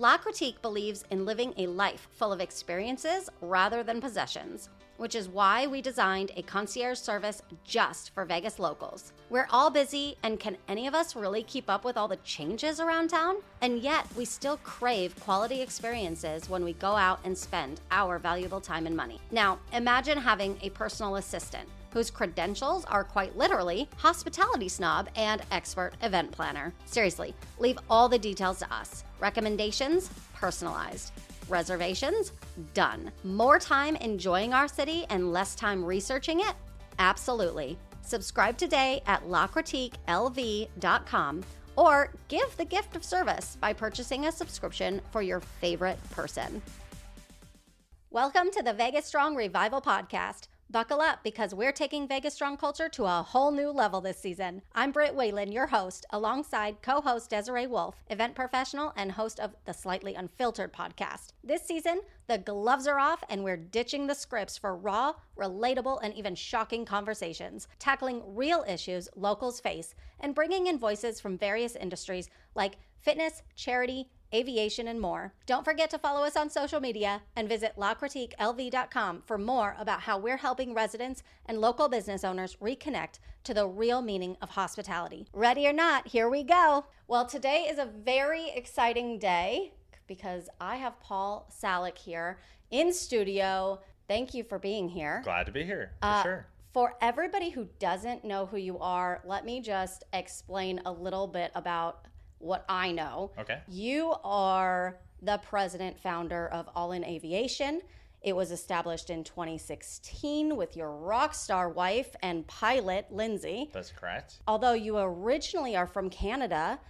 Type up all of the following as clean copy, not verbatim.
La Critique believes in living a life full of experiences rather than possessions, which is why we designed a concierge service just for Vegas locals. We're all busy, and can any of us really keep up with all the changes around town? And yet, we still crave quality experiences when we go out and spend our valuable time and money. Now, imagine having a personal assistant whose credentials are quite literally hospitality snob and expert event planner. Seriously, leave all the details to us. Recommendations, personalized. Reservations, done. More time enjoying our city and less time researching it? Absolutely. Subscribe today at lacritiquelv.com or give the gift of service by purchasing a subscription for your favorite person. Welcome to the VegasStrong Revival Podcast. Buckle up because we're taking Vegas Strong culture to a whole new level this season. I'm Britt, your host, alongside co-host Desiree Wolf, event professional and host of the Slightly Unfiltered podcast. This season, the gloves are off and we're ditching the scripts for raw, relatable, and even shocking conversations, tackling real issues locals face and bringing in voices from various industries like fitness, charity, aviation, and more. Don't forget to follow us on social media and visit lacritiquelv.com for more about how we're helping residents and local business owners reconnect to the real meaning of hospitality. Ready or not, here we go. Well, today is a very exciting day because I have Paul Sallach here in studio. Thank you for being here. Glad to be here, for sure. For everybody who doesn't know who you are, let me just explain a little bit about what I know. Okay. You are the president founder of All In Aviation. It was established in 2016 with your rock star wife and pilot, Lindsay. That's correct. Although you originally are from Canada,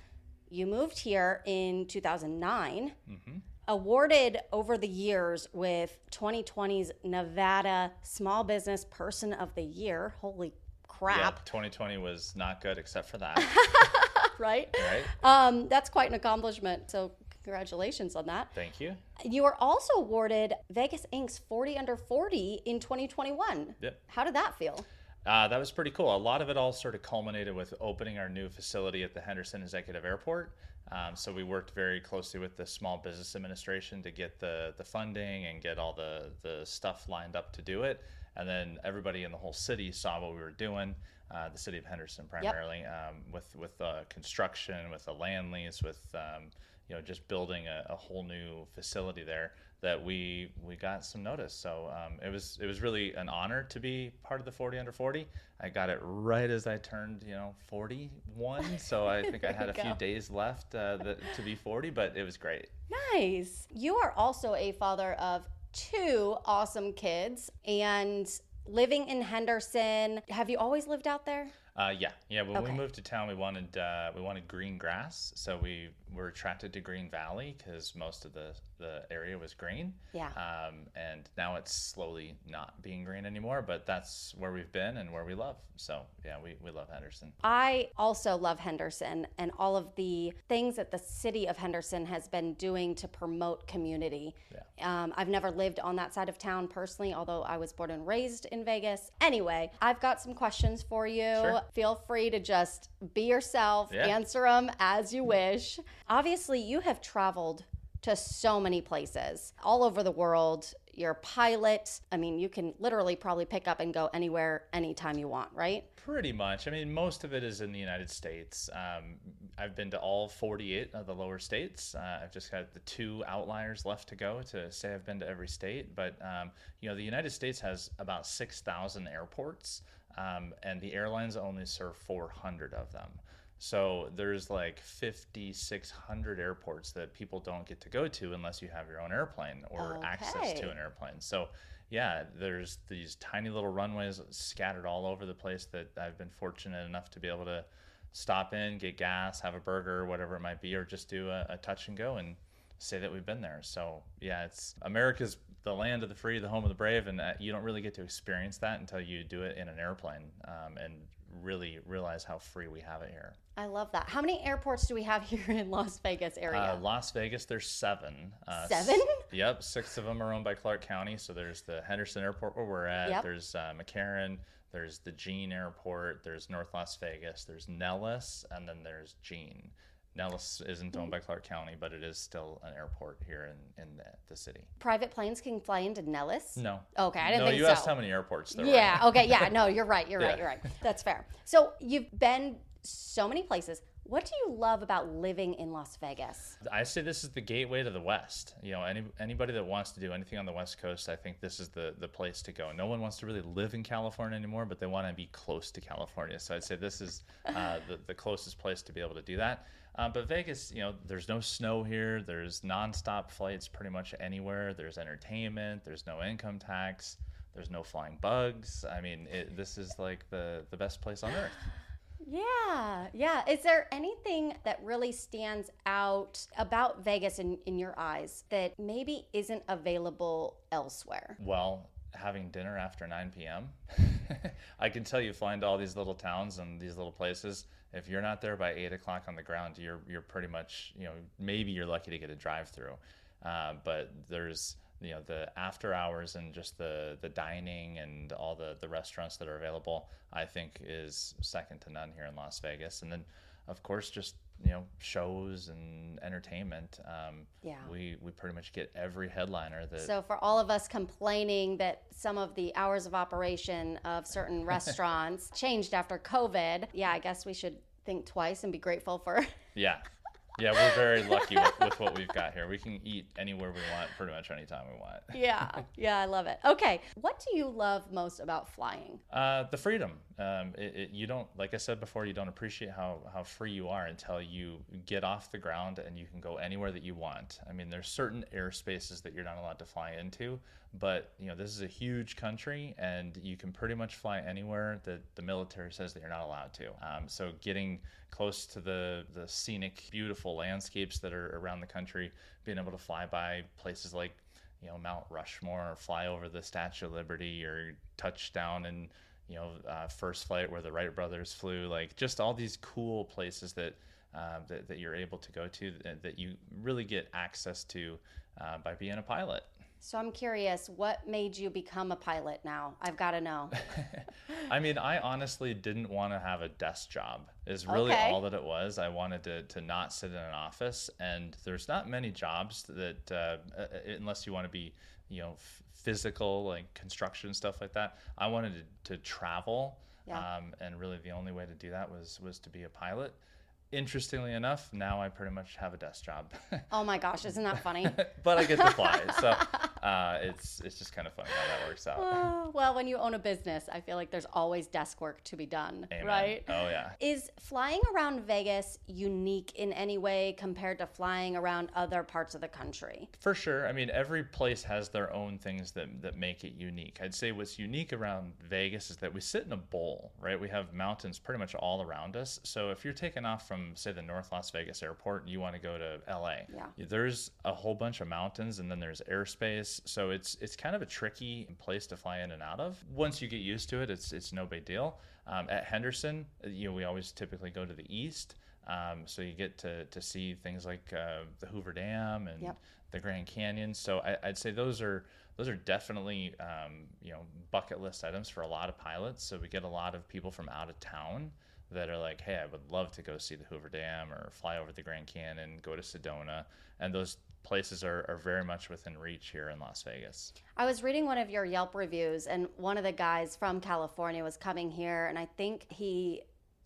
you moved here in 2009. Mm-hmm. Awarded over the years with 2020's Nevada Small Business Person of the Year. Holy crap. Yeah, 2020 was not good except for that. Right? That's quite an accomplishment. So congratulations on that. Thank you. You were also awarded Vegas Inc.'s 40 Under 40 in 2021. Yep. How did that feel? That was pretty cool. A lot of it all sort of culminated with opening our new facility at the Henderson Executive Airport. So we worked very closely with the Small Business Administration to get the funding and get all the stuff lined up to do it. And then everybody in the whole city saw what we were doing. The city of Henderson primarily, with construction, with a land lease, with just building a whole new facility there, that we got some notice. So it was really an honor to be part of the 40 Under 40. I got it right as I turned 41, so I think I had a few days left to be 40, but it was great. Nice. You are also a father of 2 awesome kids and living in Henderson. Have you always lived out there? Yeah. When we moved to town, we wanted green grass, so we were attracted to Green Valley because most of the area was green. Yeah. And now it's slowly not being green anymore, but that's where we've been and where we love. So yeah, we love Henderson. I also love Henderson and all of the things that the city of Henderson has been doing to promote community. Yeah. I've never lived on that side of town personally, although I was born and raised in Vegas. Anyway, I've got some questions for you. Sure. Feel free to just be yourself, answer them as you wish. Obviously, you have traveled to so many places all over the world. You're a pilot. I mean, you can literally probably pick up and go anywhere, anytime you want, right? Pretty much. I mean, most of it is in the United States. I've been to all 48 of the lower states. I've just got the 2 outliers left to go to say I've been to every state. But, the United States has about 6,000 airports, and the airlines only serve 400 of them. So there's like 5,600 airports that people don't get to go to unless you have your own airplane or access to an airplane. So yeah, there's these tiny little runways scattered all over the place that I've been fortunate enough to be able to stop in, get gas, have a burger, whatever it might be, or just do a touch and go and say that we've been there. So yeah, it's America's the land of the free, the home of the brave, and you don't really get to experience that until you do it in an airplane and really realize how free we have it here. I love that. How many airports do we have here in Las Vegas area? Las Vegas, there's 7. 7? Yep, 6 of them are owned by Clark County. So there's the Henderson Airport where we're at. Yep. There's McCarran. There's the Jean Airport. There's North Las Vegas. There's Nellis, and then there's Jean. Nellis isn't owned by Clark County, but it is still an airport here in the city. Private planes can fly into Nellis? No. Okay, I didn't think so. No, you asked how many airports there were. Yeah, okay, yeah, no, you're right. That's fair. So you've been so many places. What do you love about living in Las Vegas? I say this is the gateway to the West. Anybody that wants to do anything on the West Coast, I think this is the place to go. No one wants to really live in California anymore, but they want to be close to California. So I'd say this is the closest place to be able to do that. But Vegas, there's no snow here. There's nonstop flights pretty much anywhere. There's entertainment. There's no income tax. There's no flying bugs. I mean, this is like the best place on earth. Yeah. Is there anything that really stands out about Vegas in your eyes that maybe isn't available elsewhere? Well, having dinner after 9 p.m. I can tell you, flying to all these little towns and these little places, if you're not there by 8 o'clock on the ground, you're pretty much, maybe you're lucky to get a drive-through. But there's the after hours and just the dining and all the restaurants that are available, I think is second to none here in Las Vegas. And then, of course, just shows and entertainment. We pretty much get every headliner that. So for all of us complaining that some of the hours of operation of certain restaurants changed after COVID, I guess we should think twice and be grateful for. Yeah, we're very lucky with what we've got here. We can eat anywhere we want, pretty much anytime we want. Yeah, I love it. Okay, what do you love most about flying? The freedom. You don't, like I said before, you don't appreciate how free you are until you get off the ground and you can go anywhere that you want. I mean, there's certain airspaces that you're not allowed to fly into, but this is a huge country and you can pretty much fly anywhere that the military says that you're not allowed to. So getting close to the scenic, beautiful landscapes that are around the country, being able to fly by places like Mount Rushmore, or fly over the Statue of Liberty, or touch down in First Flight where the Wright brothers flew, like just all these cool places that you're able to go to that you really get access to by being a pilot. So I'm curious, what made you become a pilot now? I've got to know. I mean, I honestly didn't want to have a desk job is really all that it was. I wanted to not sit in an office, and there's not many jobs that, unless you want to be, physical, like construction, stuff like that. I wanted to travel, and really the only way to do that was to be a pilot. Interestingly enough, now I pretty much have a desk job. Oh my gosh, isn't that funny? But I get to fly, so it's just kind of funny how that works out. Well, when you own a business, I feel like there's always desk work to be done, Amen. Right? Oh yeah. Is flying around Vegas unique in any way compared to flying around other parts of the country? For sure. I mean, every place has their own things that make it unique. I'd say what's unique around Vegas is that we sit in a bowl, right? We have mountains pretty much all around us. So if you're taking off from, say, the North Las Vegas airport and you want to go to LA, there's a whole bunch of mountains and then there's airspace. So it's kind of a tricky place to fly in and out of. Once you get used to it, it's no big deal. At Henderson, we always typically go to the east. So you get to see things like the Hoover Dam and the Grand Canyon. So I'd say those are definitely bucket list items for a lot of pilots. So we get a lot of people from out of town that are like, hey, I would love to go see the Hoover Dam or fly over the Grand Canyon, go to Sedona. And those places are very much within reach here in Las Vegas. I was reading one of your Yelp reviews, and one of the guys from California was coming here, and I think he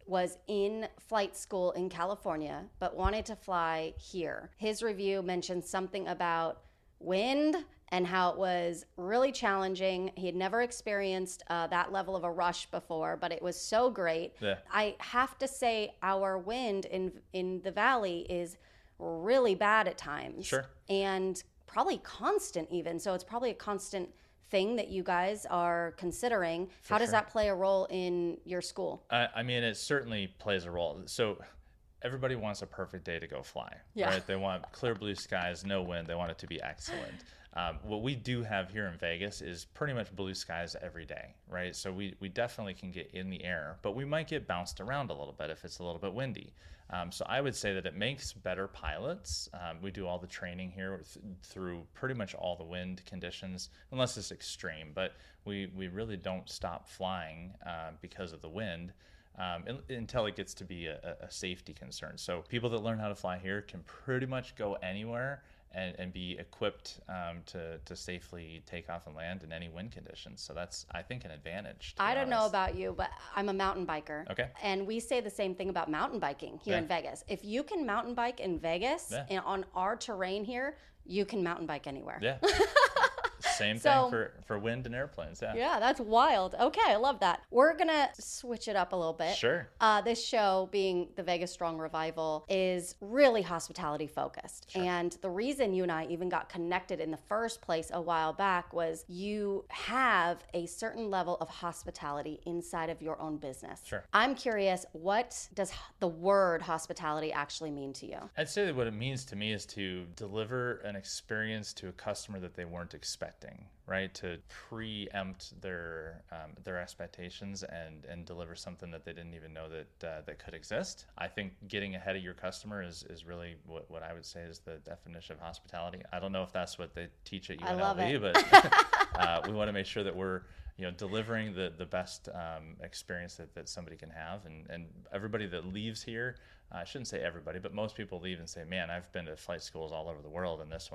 was in flight school in California, but wanted to fly here. His review mentioned something about wind and how it was really challenging. He had never experienced that level of a rush before, but it was so great. Yeah. I have to say our wind in the valley is really bad at times. Sure. And probably constant even. So it's probably a constant thing that you guys are considering. How does that play a role in your school? I mean, it certainly plays a role. So everybody wants a perfect day to go fly, right? They want clear blue skies, no wind. They want it to be excellent. What we do have here in Vegas is pretty much blue skies every day, right? So we definitely can get in the air, but we might get bounced around a little bit if it's a little bit windy. So I would say that it makes better pilots. We do all the training here through pretty much all the wind conditions, unless it's extreme, but we really don't stop flying because of the wind. until it gets to be a safety concern. So people that learn how to fly here can pretty much go anywhere and be equipped to safely take off and land in any wind conditions. So that's, I think, an advantage. I don't know about you, but I'm a mountain biker. Okay. And we say the same thing about mountain biking here in Vegas. If you can mountain bike in Vegas and on our terrain here, you can mountain bike anywhere. Yeah. Same thing for wind and airplanes. Yeah, that's wild. Okay, I love that. We're going to switch it up a little bit. Sure. This show, being the VegasStrong Revival, is really hospitality focused. Sure. And the reason you and I even got connected in the first place a while back was you have a certain level of hospitality inside of your own business. Sure. I'm curious, what does the word hospitality actually mean to you? I'd say that what it means to me is to deliver an experience to a customer that they weren't expecting, right? To preempt their expectations and deliver something that they didn't even know that could exist. I think getting ahead of your customer is really what I would say is the definition of hospitality. I don't know if that's what they teach at UNLV, but we want to make sure that we're delivering the best experience that somebody can have, and everybody that leaves here. I shouldn't say everybody, but most people leave and say, man, I've been to flight schools all over the world, and this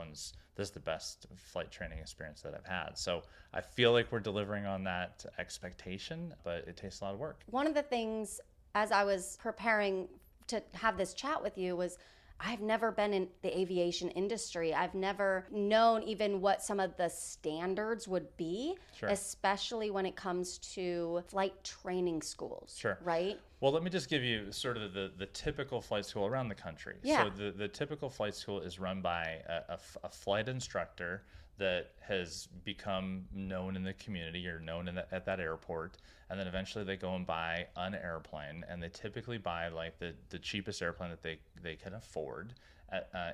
is the best flight training experience that I've had. So I feel like we're delivering on that expectation, but it takes a lot of work. One of the things, as I was preparing to have this chat with you, was I've never been in the aviation industry. I've never known even what some of the standards would be, especially when it comes to flight training schools. Sure. Right? Well, let me just give you sort of the typical flight school around the country. Yeah. So the typical flight school is run by a flight instructor that has become known in the community or known at that airport, and then eventually they go and buy an airplane, and they typically buy like the cheapest airplane that they can afford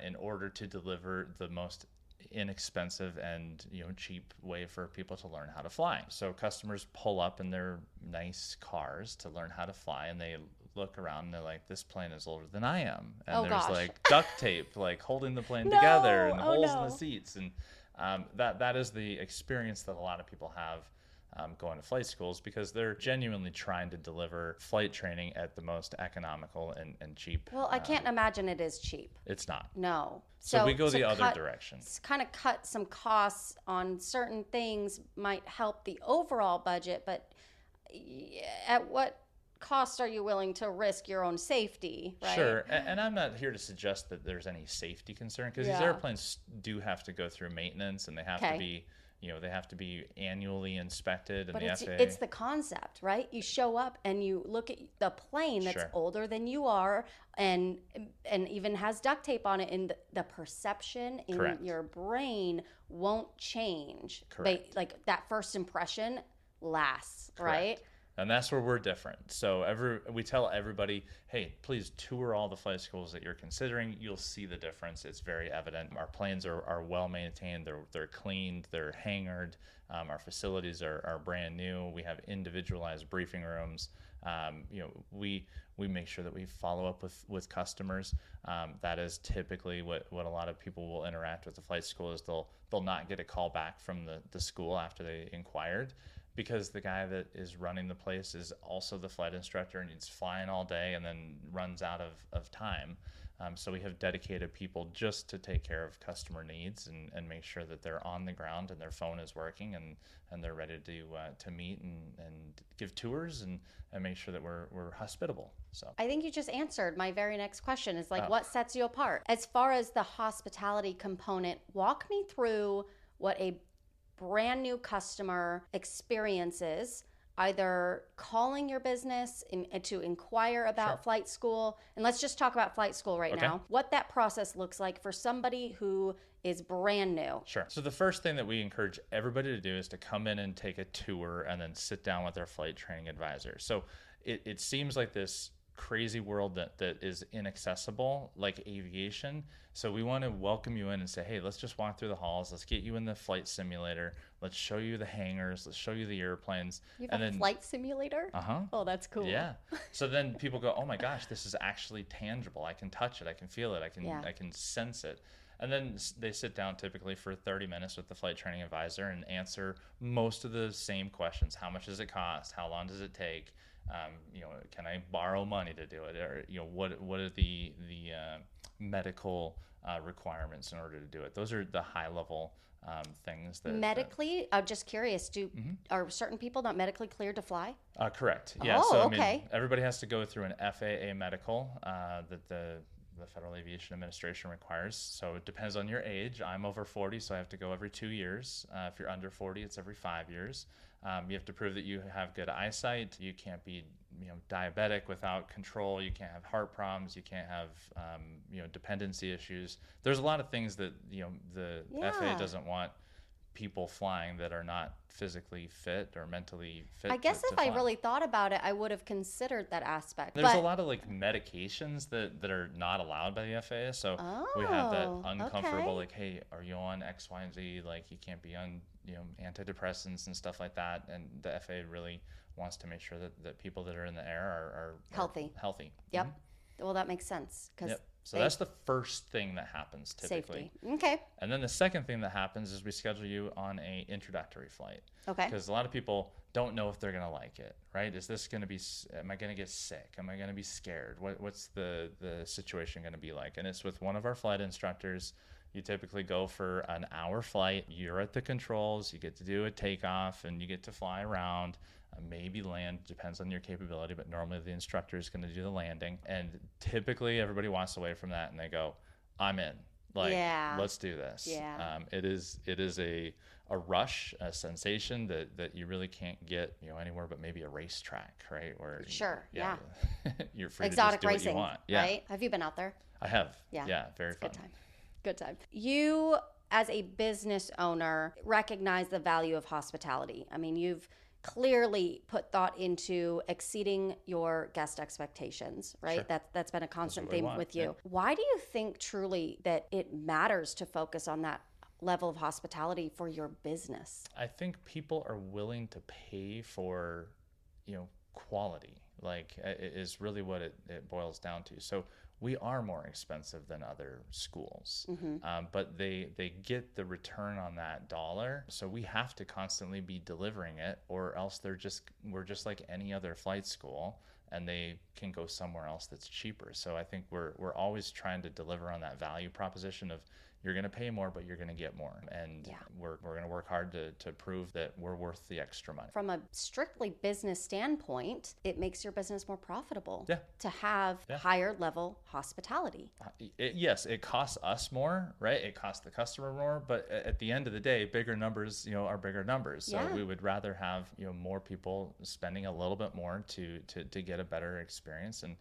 in order to deliver the most inexpensive and cheap way for people to learn how to fly. So customers pull up in their nice cars to learn how to fly, and they look around and they're like, this plane is older than I am, and there's like duct tape like holding the plane together, and holes in the seats, and that is the experience that a lot of people have going to flight schools, because they're genuinely trying to deliver flight training at the most economical and cheap. Well, I can't imagine it is cheap. It's not. No. So we go the other direction. Kind of cut some costs on certain things might help the overall budget, but at what cost are you willing to risk your own safety, right? Sure, and I'm not here to suggest that there's any safety concern, because these airplanes do have to go through maintenance, and they have to be they have to be annually inspected. But it's the concept, right? You show up and you look at the plane that's older than you are, and even has duct tape on it, and the perception in your brain won't change. Correct. Like that first impression lasts, right? And that's where we're different. So we tell everybody, hey, please tour all the flight schools that you're considering. You'll see the difference. It's very evident. Our planes are well maintained. They're cleaned. They're hangared. Our facilities are brand new. We have individualized briefing rooms. We make sure that we follow up with customers. That is typically what a lot of people will interact with the flight school is they'll not get a call back from the school after they inquired, because the guy that is running the place is also the flight instructor, and he's flying all day and then runs out of time. So we have dedicated people just to take care of customer needs and make sure that they're on the ground and their phone is working and they're ready to meet and give tours and make sure that we're hospitable. So I think you just answered my very next question is what sets you apart? As far as the hospitality component, walk me through what a brand new customer experiences, either calling your business to inquire about flight school. And let's just talk about flight school right now. What that process looks like for somebody who is brand new. Sure. So the first thing that we encourage everybody to do is to come in and take a tour and then sit down with their flight training advisor. So it seems like this crazy world that is inaccessible, like aviation. So we want to welcome you in and say, hey, let's just walk through the halls. Let's get you in the flight simulator. Let's show you the hangars. Let's show you the airplanes. You have a flight simulator? Uh-huh. Oh, that's cool. Yeah. So then people go, oh my gosh, this is actually tangible. I can touch it. I can feel it. I can sense it. And then they sit down typically for 30 minutes with the flight training advisor and answer most of the same questions. How much does it cost? How long does it take? Can I borrow money to do it? Or, what are the medical requirements in order to do it? Those are the high level things that medically. I'm just curious. Are certain people not medically cleared to fly? Correct. Yeah. Oh, so okay. Everybody has to go through an FAA medical that the Federal Aviation Administration requires. So it depends on your age. I'm over 40, so I have to go every 2 years. If you're under 40, it's every 5 years. You have to prove that you have good eyesight. You can't be, diabetic without control. You can't have heart problems. You can't have, dependency issues. There's a lot of things that, the FAA doesn't want people flying that are not physically fit or mentally fit. I guess if to I fly. really thought about it, I would have considered that aspect. There's a lot of medications that are not allowed by the FAA. So we have that uncomfortable, hey, are you on X, Y, and Z? Like, you can't be on, antidepressants and stuff like that. And the FAA really wants to make sure that people that are in the air are healthy. Mm-hmm. Yep. Well, that makes sense. Yep. So that's the first thing that happens typically. Safety. Okay. And then the second thing that happens is we schedule you on a introductory flight. Okay. Because a lot of people don't know if they're going to like it, right? Is this going to be, am I going to get sick? Am I going to be scared? What's the situation going to be like? And it's with one of our flight instructors. You typically go for an hour flight. You're at the controls. You get to do a takeoff and you get to fly around. Maybe land, depends on your capability, but normally the instructor is going to do the landing. And typically everybody walks away from that and they go, I'm in. Let's do this. Yeah. It is a rush, a sensation that you really can't get, anywhere but maybe a racetrack, right? Where sure. Yeah. You're free Exotic to just do racing, what you want. Yeah. Right? Have you been out there? I have. Yeah. Yeah. Very fun. Good time. You, as a business owner, recognize the value of hospitality. I mean, you've clearly put thought into exceeding your guest expectations, right? Sure. That's been a constant theme with you. Yeah. Why do you think truly that it matters to focus on that level of hospitality for your business? I think people are willing to pay for, quality, is really what it boils down to. So we are more expensive than other schools, but they get the return on that dollar. So we have to constantly be delivering it, or else we're just like any other flight school, and they can go somewhere else that's cheaper. So I think we're always trying to deliver on that value proposition of, you're going to pay more, but you're going to get more. And we're going to work hard to prove that we're worth the extra money. From a strictly business standpoint, it makes your business more profitable to have higher level hospitality. Yes, it costs us more, right? It costs the customer more, but at the end of the day, bigger numbers, are bigger numbers. So we would rather have, more people spending a little bit more to get a better experience. And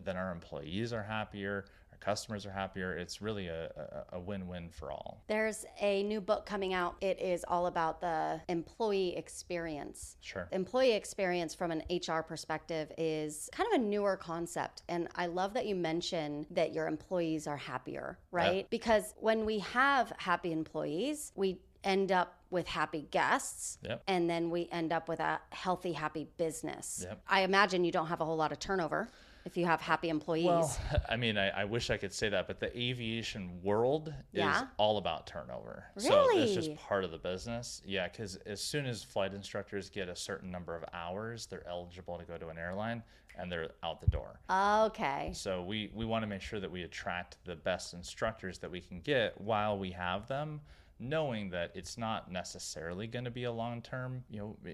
then our employees are happier. Customers are happier. It's really a win-win for all. There's a new book coming out. It is all about the employee experience. Sure. Employee experience from an HR perspective is kind of a newer concept. And I love that you mention that your employees are happier, right? Yeah. Because when we have happy employees, we end up with happy guests, and then we end up with a healthy, happy business. Yep. I imagine you don't have a whole lot of turnover if you have happy employees. Well, I mean, I wish I could say that, but the aviation world is all about turnover. Really? So it's just part of the business. Yeah, because as soon as flight instructors get a certain number of hours, they're eligible to go to an airline, and they're out the door. Okay. So we want to make sure that we attract the best instructors that we can get while we have them, knowing that it's not necessarily going to be a long-term,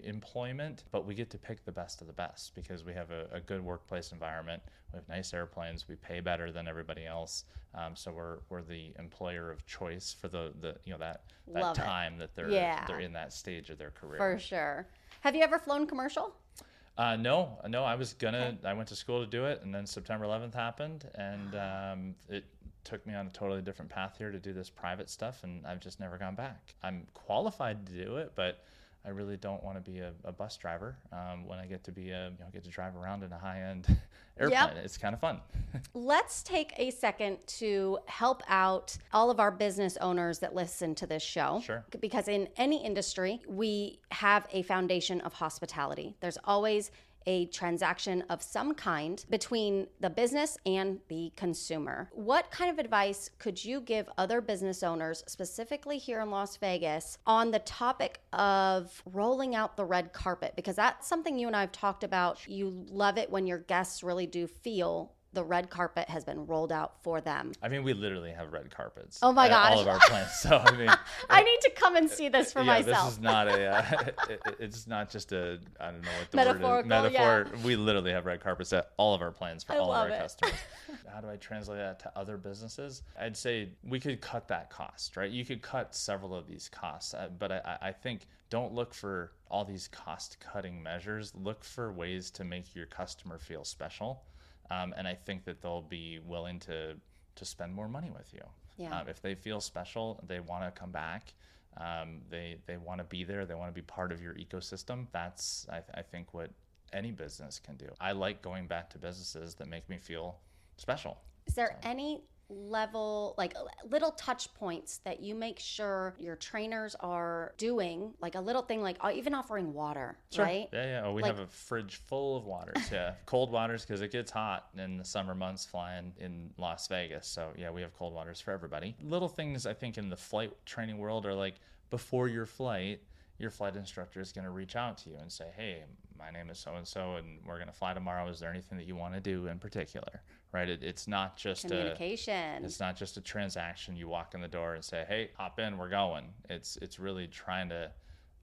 employment, but we get to pick the best of the best because we have a good workplace environment. We have nice airplanes. We pay better than everybody else. So we're the employer of choice for the that time that they're in that stage of their career. For sure. Have you ever flown commercial? No. I was gonna. I went to school to do it, and then September 11th happened, and it took me on a totally different path here to do this private stuff, and I've just never gone back. I'm qualified to do it, but I really don't want to be a bus driver when I get to be get to drive around in a high-end airplane. It's kind of fun. Let's take a second to help out all of our business owners that listen to this show. Sure. Because in any industry, we have a foundation of hospitality. There's always a transaction of some kind between the business and the consumer. What kind of advice could you give other business owners, specifically here in Las Vegas, on the topic of rolling out the red carpet? Because that's something you and I have talked about. You love it when your guests really do feel the red carpet has been rolled out for them. I mean, we literally have red carpets. Oh my gosh. All of our plants. So, I mean, I need to come and see this for myself. This is not it's not just a, I don't know what the word is. Metaphor. Yeah. We literally have red carpets at all of our plants for all of our customers. How do I translate that to other businesses? I'd say we could cut that cost, right? You could cut several of these costs, but I think don't look for all these cost-cutting measures. Look for ways to make your customer feel special. And I think that they'll be willing to spend more money with you. Yeah. If they feel special, they want to come back. They want to be there. They want to be part of your ecosystem. That's, I think, what any business can do. I like going back to businesses that make me feel special. Is there any level, like little touch points that you make sure your trainers are doing, like a little thing, like even offering water, sure. Right? Yeah. Oh, we have a fridge full of waters. Yeah. Cold waters, because it gets hot in the summer months flying in Las Vegas. So yeah, we have cold waters for everybody. Little things I think in the flight training world are like, before your flight instructor is going to reach out to you and say, hey, my name is so-and-so, and we're going to fly tomorrow. Is there anything that you want to do in particular? Right? It's not just communication. It's not just a transaction. You walk in the door and say, hey, hop in, we're going. It's really trying to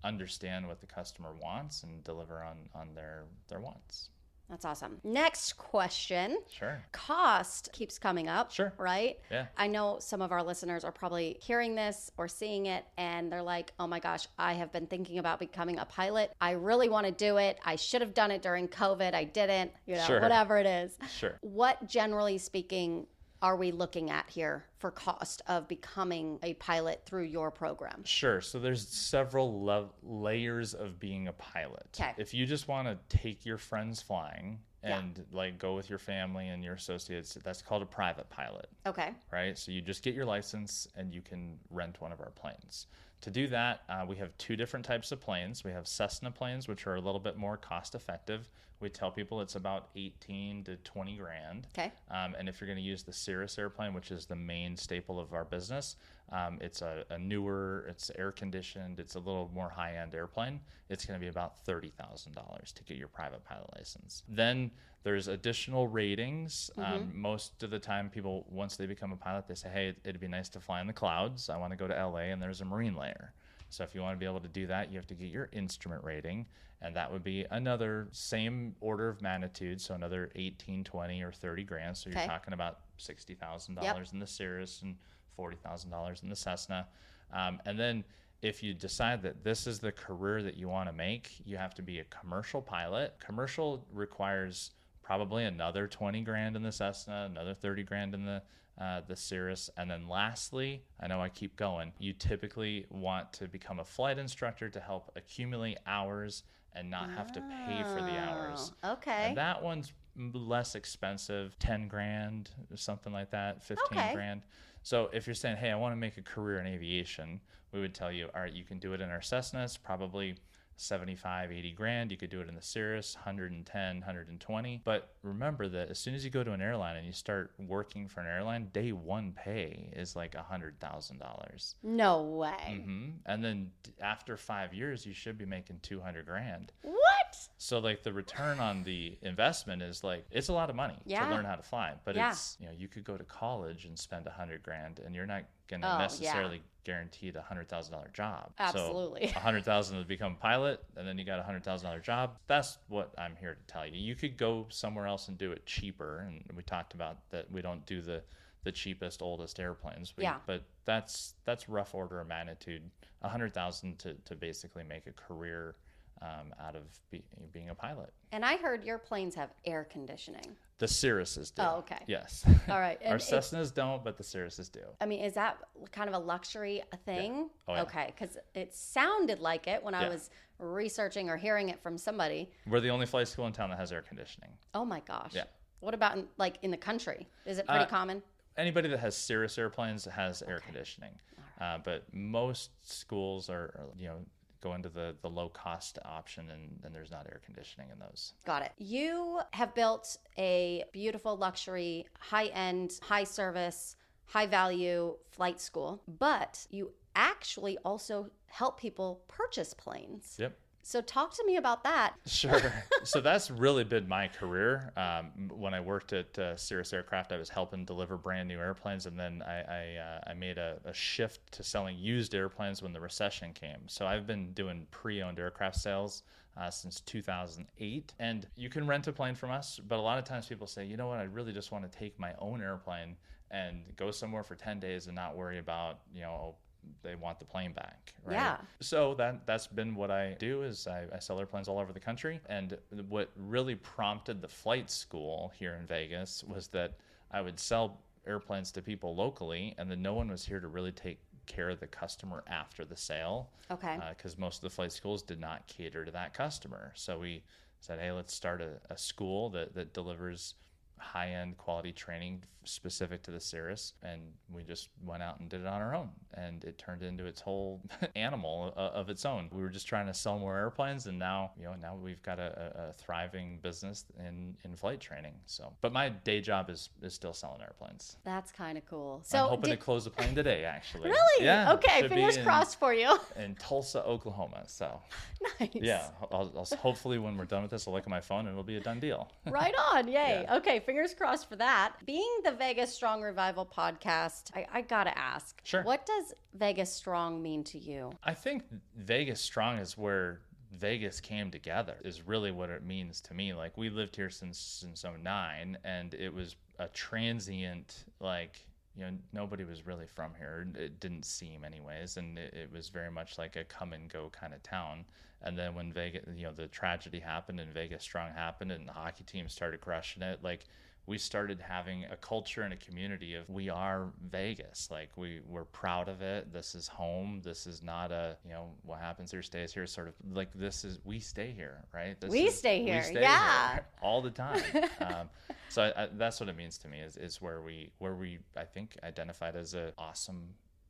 understand what the customer wants and deliver on their wants. That's awesome. Next question. Sure. Cost keeps coming up. Sure. Right? Yeah. I know some of our listeners are probably hearing this or seeing it, and they're like, oh my gosh, I have been thinking about becoming a pilot. I really want to do it. I should have done it during COVID. I didn't, sure. Whatever it is. Sure. What, generally speaking, are we looking at here for cost of becoming a pilot through your program? Sure. So there's several layers of being a pilot. Okay. If you just want to take your friends flying and like go with your family and your associates, that's called a private pilot. Okay. Right. So you just get your license and you can rent one of our planes. To do that, we have two different types of planes. We have Cessna planes, which are a little bit more cost effective. We tell people it's about 18 to 20 grand. Okay. And if you're going to use the Cirrus airplane, which is the main staple of our business, it's a newer, it's air conditioned, it's a little more high end airplane. It's going to be about $30,000 to get your private pilot license. Then there's additional ratings. Most of the time, people, once they become a pilot, they say, hey, it'd be nice to fly in the clouds. I want to go to LA, and there's a marine layer. So if you want to be able to do that, you have to get your instrument rating, and that would be another same order of magnitude, so another 18, 20, or 30 grand. So you're talking about $60,000 in the Cirrus and $40,000 in the Cessna. And then if you decide that this is the career that you want to make, you have to be a commercial pilot. Commercial requires probably another 20 grand in the Cessna, another 30 grand in the Cirrus. And then lastly, I know I keep going, you typically want to become a flight instructor to help accumulate hours and not have to pay for the hours. Okay. And that one's less expensive, 10 grand, something like that, 15 grand. So if you're saying, hey, I want to make a career in aviation, we would tell you, all right, you can do it in our Cessna. It's probably 75, 80 grand. You could do it in the Cirrus, 110, 120. But remember that as soon as you go to an airline and you start working for an airline, day one pay is like $100,000. No way. Mm-hmm. And then after 5 years, you should be making 200 grand. What? So like the return on the investment is like, it's a lot of money to learn how to fly, but it's, you could go to college and spend 100 grand and you're not going to necessarily guaranteed a $100,000 job. Absolutely. So $100,000 to become a pilot, and then you got a $100,000 job. That's what I'm here to tell you. You could go somewhere else and do it cheaper, and we talked about that. We don't do the cheapest, oldest airplanes. But that's rough order of magnitude. $100,000 to basically make a career out of being a pilot. And I heard your planes have air conditioning. The Cirruses do. Oh, okay. Yes. All right. Our Cessnas don't, but the Cirruses do. I mean, is that kind of a luxury thing? Yeah. Oh, yeah. Okay, because it sounded like it when I was researching or hearing it from somebody. We're the only flight school in town that has air conditioning. Oh my gosh. Yeah. What about in the country? Is it pretty common? Anybody that has Cirrus airplanes has air conditioning. Right. But most schools are go into the low cost option, and there's not air conditioning in those. Got it. You have built a beautiful luxury, high-end, high service, high value flight school, but you actually also help people purchase planes. Yep. So talk to me about that. Sure. So that's really been my career. When I worked at Cirrus Aircraft, I was helping deliver brand new airplanes, and then I made a shift to selling used airplanes when the recession came. So I've been doing pre-owned aircraft sales since 2008. And you can rent a plane from us, but a lot of times people say, you know what, I really just want to take my own airplane and go somewhere for 10 days and not worry about, they want the plane back, right? Yeah. So that's been what I do is I sell airplanes all over the country. And what really prompted the flight school here in Vegas was that I would sell airplanes to people locally, and then no one was here to really take care of the customer after the sale. Okay. Because most of the flight schools did not cater to that customer. So we said, hey, let's start a school that delivers high-end quality training specific to the Cirrus, and we just went out and did it on our own, and it turned into its whole animal of its own. We were just trying to sell more airplanes, and now we've got a thriving business in flight training. So, but my day job is still selling airplanes. That's kind of cool. So I'm hoping to close the plane today, actually. Really? Yeah. Okay, fingers crossed for you. In Tulsa, Oklahoma. So Nice. yeah, I'll hopefully when we're done with this, I'll look at my phone and it'll be a done deal. Right on. Yay. Yeah. Okay, fingers crossed for that. Being the Vegas Strong Revival podcast, I gotta ask, Sure. What does Vegas Strong mean to you? I think Vegas Strong is where Vegas came together, is really what it means to me. Like, we lived here since 2009, and it was a transient, nobody was really from here. It didn't seem anyways, and it was very much like a come and go kind of town. And then when Vegas, the tragedy happened and Vegas Strong happened and the hockey team started crushing it, we started having a culture and a community of, we are Vegas. We're proud of it. This is home. This is not what happens here stays here. Sort of like, we stay here, right? We stay here all the time. So that's what it means to me is where we I think identified as a awesome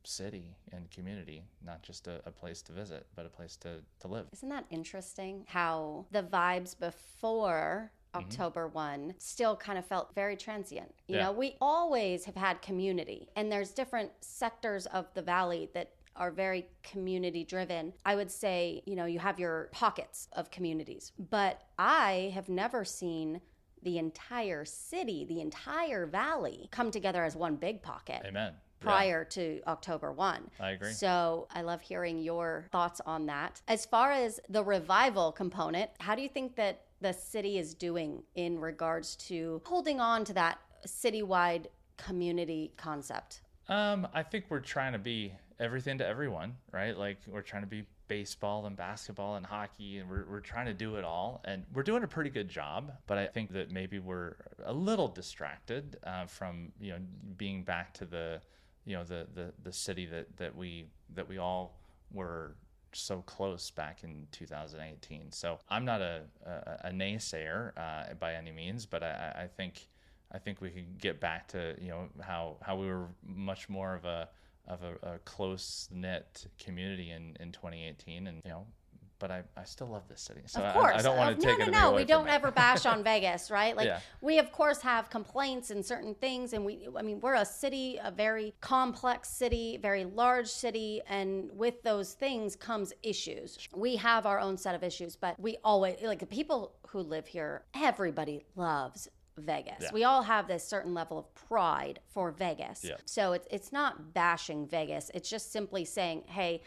city and community, not just a place to visit, but a place to live. Isn't that interesting how the vibes before October 1 still kind of felt very transient. You know, we always have had community, and there's different sectors of the valley that are very community driven. I would say, you have your pockets of communities, but I have never seen the entire city, the entire valley come together as one big pocket. Amen. Prior to October 1. I agree. So I love hearing your thoughts on that. As far as the revival component, how do you think that the city is doing in regards to holding on to that citywide community concept? I think we're trying to be everything to everyone, right? We're trying to be baseball and basketball and hockey, and we're trying to do it all, and we're doing a pretty good job. But I think that maybe we're a little distracted from being back to the city that we all were so close back in 2018. So I'm not a naysayer by any means, but I think we can get back to how we were much more of a close-knit community in 2018, and but I still love this city. So of course. I don't want to take it away. No, we don't ever bash on Vegas, right? Yeah. We of course have complaints in certain things, and we're a city, a very complex city, very large city, and with those things comes issues. We have our own set of issues, but we always, the people who live here, everybody loves Vegas. Yeah. We all have this certain level of pride for Vegas. Yeah. So it's not bashing Vegas. It's just simply saying, hey,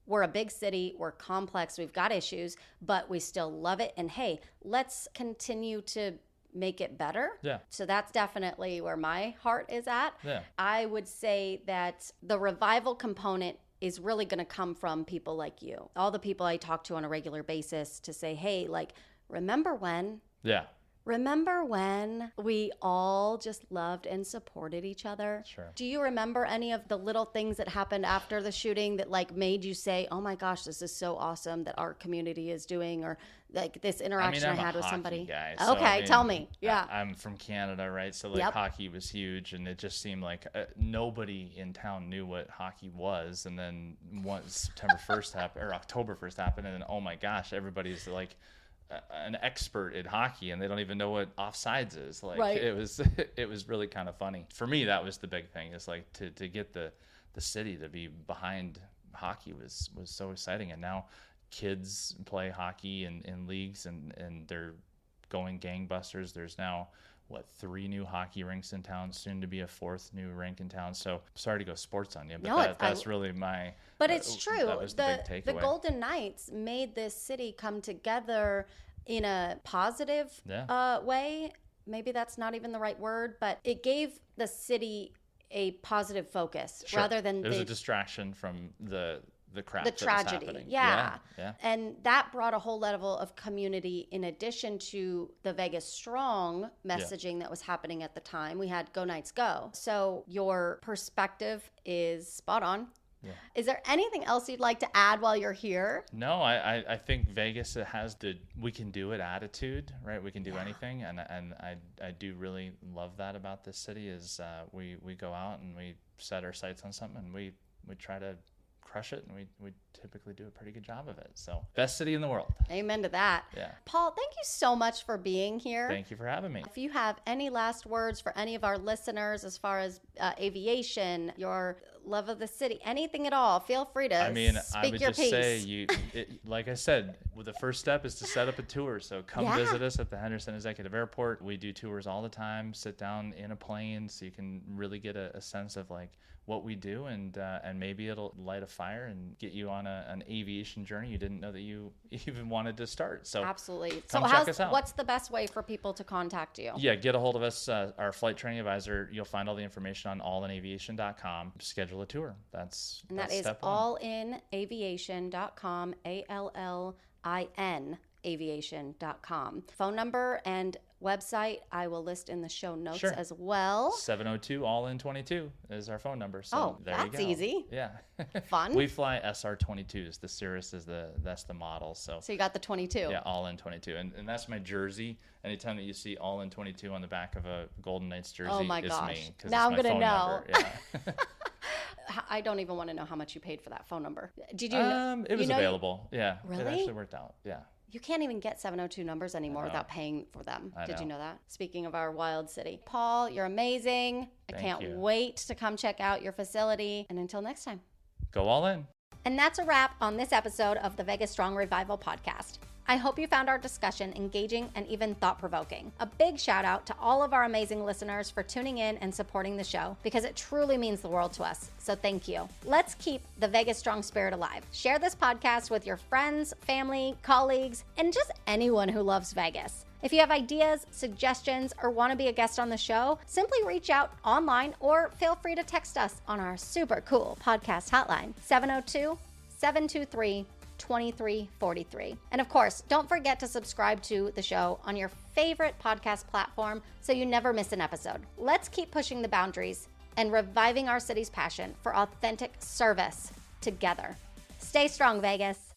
we're a big city, we're complex, we've got issues, but we still love it. And hey, let's continue to make it better. Yeah. So that's definitely where my heart is at. Yeah. I would say that the revival component is really going to come from people like you. All the people I talk to on a regular basis to say, hey, remember when? Yeah. Remember when we all just loved and supported each other? Sure. Do you remember any of the little things that happened after the shooting that like made you say, oh my gosh, this is so awesome that our community is doing, or like this interaction I had with somebody? Guy, so, okay, tell me. Yeah. I'm from Canada, right? So like hockey was huge, and it just seemed like nobody in town knew what hockey was. And then once September 1st happened, or October 1st happened, and then, oh my gosh, everybody's like an expert in hockey, and they don't even know what offsides is. Like, right. It was really kind of funny. For me, that was the big thing, is like to get the city to be behind hockey was so exciting. And now kids play hockey in leagues, and they're going gangbusters. There's now 3 new hockey rinks in town, soon to be a 4th new rink in town. So sorry to go sports on you, but that's really my. But it's true. That was the big takeaway. The Golden Knights made this city come together in a positive way. Maybe that's not even the right word, but it gave the city a positive focus rather than it was a distraction from the crap, the tragedy. Yeah. And that brought a whole level of community in addition to the Vegas Strong messaging that was happening at the time. We had Go Knights Go. So your perspective is spot on. Yeah. Is there anything else you'd like to add while you're here? No, I think Vegas has the we can do it attitude, right? We can do anything. And I do really love that about this city is we go out and we set our sights on something, and we try to crush it, and we typically do a pretty good job of it. So best city in the world. Amen to that. Yeah. Paul, thank you so much for being here. Thank you for having me. If you have any last words for any of our listeners as far as aviation, your love of the city, anything at all, feel free to speak your piece. I would just say, like I said, the first step is to set up a tour. So come visit us at the Henderson Executive Airport. We do tours all the time. Sit down in a plane so you can really get a sense of like what we do, and maybe it'll light a fire and get you on an aviation journey you didn't know that you even wanted to start. So absolutely. Come check us out. What's the best way for people to contact you? Yeah, get a hold of us. Our flight training advisor. You'll find all the information on allinaviation.com. Schedule a tour. That's step one. allinaviation.com. ALLIN aviation.com. Phone number and website I will list in the show notes as well. 702 All In 22 is our phone number. So there you go. That's easy. Yeah. Fun. We fly SR22s. The Cirrus is that's the model. So you got the 22. Yeah, All In 22. And that's my jersey. Anytime that you see All In 22 on the back of a Golden Knights jersey, oh my gosh. Me. Now I'm going to know. Yeah. I don't even want to know how much you paid for that phone number. Did you? It was available. Yeah. Really? It actually worked out. Yeah. You can't even get 702 numbers anymore without paying for them. Did you know that? Speaking of our wild city. Paul, you're amazing. I can't wait to come check out your facility. And until next time. Go all in. And that's a wrap on this episode of the VegasStrong Revival Podcast. I hope you found our discussion engaging and even thought-provoking. A big shout out to all of our amazing listeners for tuning in and supporting the show, because it truly means the world to us. So thank you. Let's keep the Vegas Strong spirit alive. Share this podcast with your friends, family, colleagues, and just anyone who loves Vegas. If you have ideas, suggestions, or want to be a guest on the show, simply reach out online or feel free to text us on our super cool podcast hotline, 702-723-2343. And of course, don't forget to subscribe to the show on your favorite podcast platform so you never miss an episode. Let's keep pushing the boundaries and reviving our city's passion for authentic service together. Stay strong, Vegas.